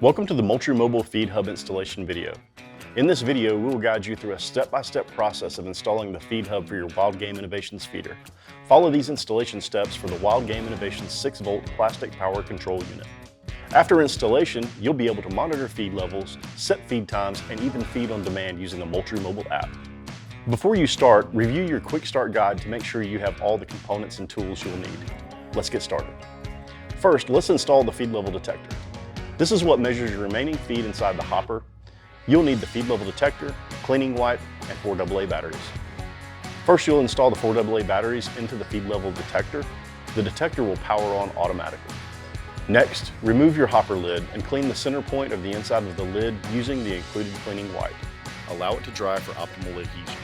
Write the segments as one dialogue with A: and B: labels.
A: Welcome to the Moultrie Mobile Feed Hub installation video. In this video, we will guide you through a step-by-step process of installing the feed hub for your Wildgame Innovations feeder. Follow these installation steps for the Wildgame Innovations 6-volt plastic power control unit. After installation, you'll be able to monitor feed levels, set feed times, and even feed on demand using the Moultrie Mobile app. Before you start, review your quick start guide to make sure you have all the components and tools you'll need. Let's get started. First, let's install the feed level detector. This is what measures your remaining feed inside the hopper. You'll need the feed level detector, cleaning wipe, and 4 AA batteries. First, you'll install the 4 AA batteries into the feed level detector. The detector will power on automatically. Next, remove your hopper lid and clean the center point of the inside of the lid using the included cleaning wipe. Allow it to dry for optimal adhesion.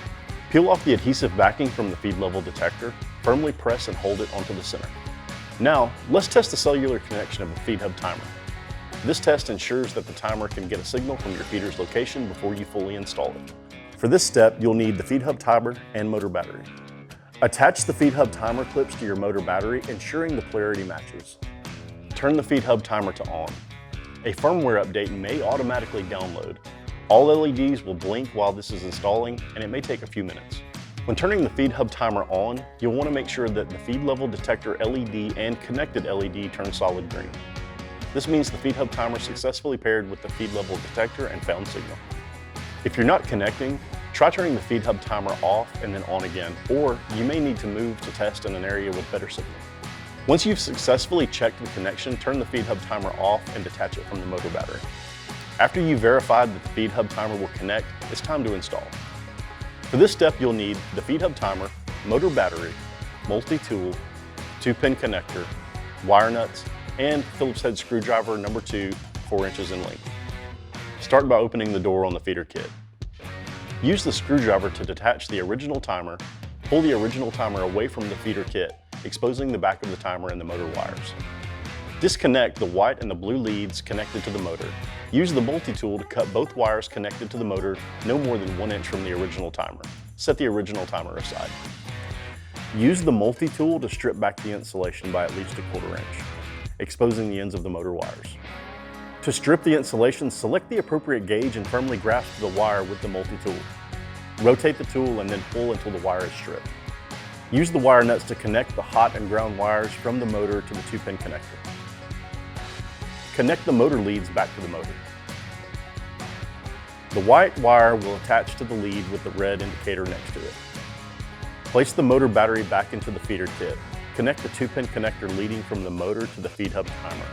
A: Peel off the adhesive backing from the feed level detector, firmly press and hold it onto the center. Now, let's test the cellular connection of the feed hub timer. This test ensures that the timer can get a signal from your feeder's location before you fully install it. For this step, you'll need the feed hub timer and motor battery. Attach the feed hub timer clips to your motor battery, ensuring the polarity matches. Turn the feed hub timer to on. A firmware update may automatically download. All LEDs will blink while this is installing, and it may take a few minutes. When turning the feed hub timer on, you'll want to make sure that the feed level detector LED and connected LED turn solid green. This means the feed hub timer successfully paired with the feed level detector and found signal. If you're not connecting, try turning the feed hub timer off and then on again, or you may need to move to test in an area with better signal. Once you've successfully checked the connection, turn the feed hub timer off and detach it from the motor battery. After you've verified that the feed hub timer will connect, it's time to install. For this step, you'll need the feed hub timer, motor battery, multi-tool, 2-pin connector, wire nuts, and Phillips head screwdriver number 2, 4 inches in length. Start by opening the door on the feeder kit. Use the screwdriver to detach the original timer. Pull the original timer away from the feeder kit, exposing the back of the timer and the motor wires. Disconnect the white and the blue leads connected to the motor. Use the multi-tool to cut both wires connected to the motor no more than 1 inch from the original timer. Set the original timer aside. Use the multi-tool to strip back the insulation by at least 1/4 inch, exposing the ends of the motor wires. To strip the insulation, select the appropriate gauge and firmly grasp the wire with the multi-tool. Rotate the tool and then pull until the wire is stripped. Use the wire nuts to connect the hot and ground wires from the motor to the 2-pin connector. Connect the motor leads back to the motor. The white wire will attach to the lead with the red indicator next to it. Place the motor battery back into the feeder kit. Connect the 2-pin connector leading from the motor to the feed hub timer.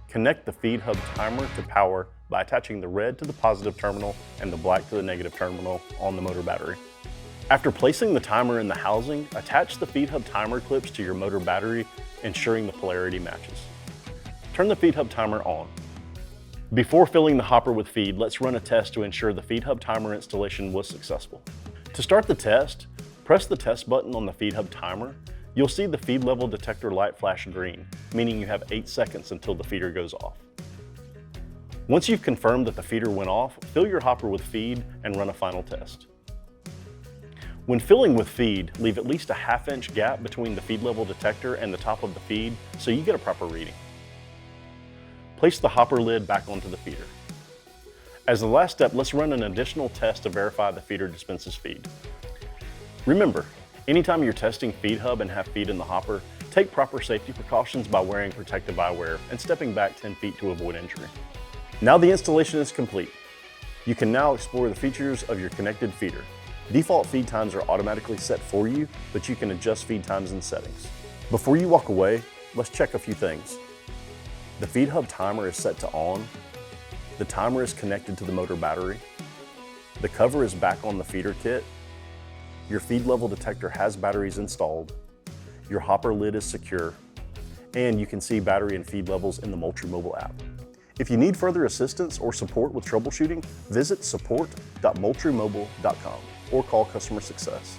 A: Connect the feed hub timer to power by attaching the red to the positive terminal and the black to the negative terminal on the motor battery. After placing the timer in the housing, attach the feed hub timer clips to your motor battery, ensuring the polarity matches. Turn the feed hub timer on. Before filling the hopper with feed, let's run a test to ensure the feed hub timer installation was successful. To start the test, press the test button on the feed hub timer. You'll see the feed level detector light flash green, meaning you have 8 seconds until the feeder goes off. Once you've confirmed that the feeder went off, fill your hopper with feed and run a final test. When filling with feed, leave at least a 1/2 inch gap between the feed level detector and the top of the feed so you get a proper reading. Place the hopper lid back onto the feeder. As the last step, let's run an additional test to verify the feeder dispenses feed. Remember, anytime you're testing feed hub and have feed in the hopper, take proper safety precautions by wearing protective eyewear and stepping back 10 feet to avoid injury. Now the installation is complete. You can now explore the features of your connected feeder. Default feed times are automatically set for you, but you can adjust feed times in settings. Before you walk away, let's check a few things. The feed hub timer is set to on. The timer is connected to the motor battery. The cover is back on the feeder kit. Your feed level detector has batteries installed. Your hopper lid is secure. And you can see battery and feed levels in the Moultrie Mobile app. If you need further assistance or support with troubleshooting, visit support.moultriemobile.com or call customer success.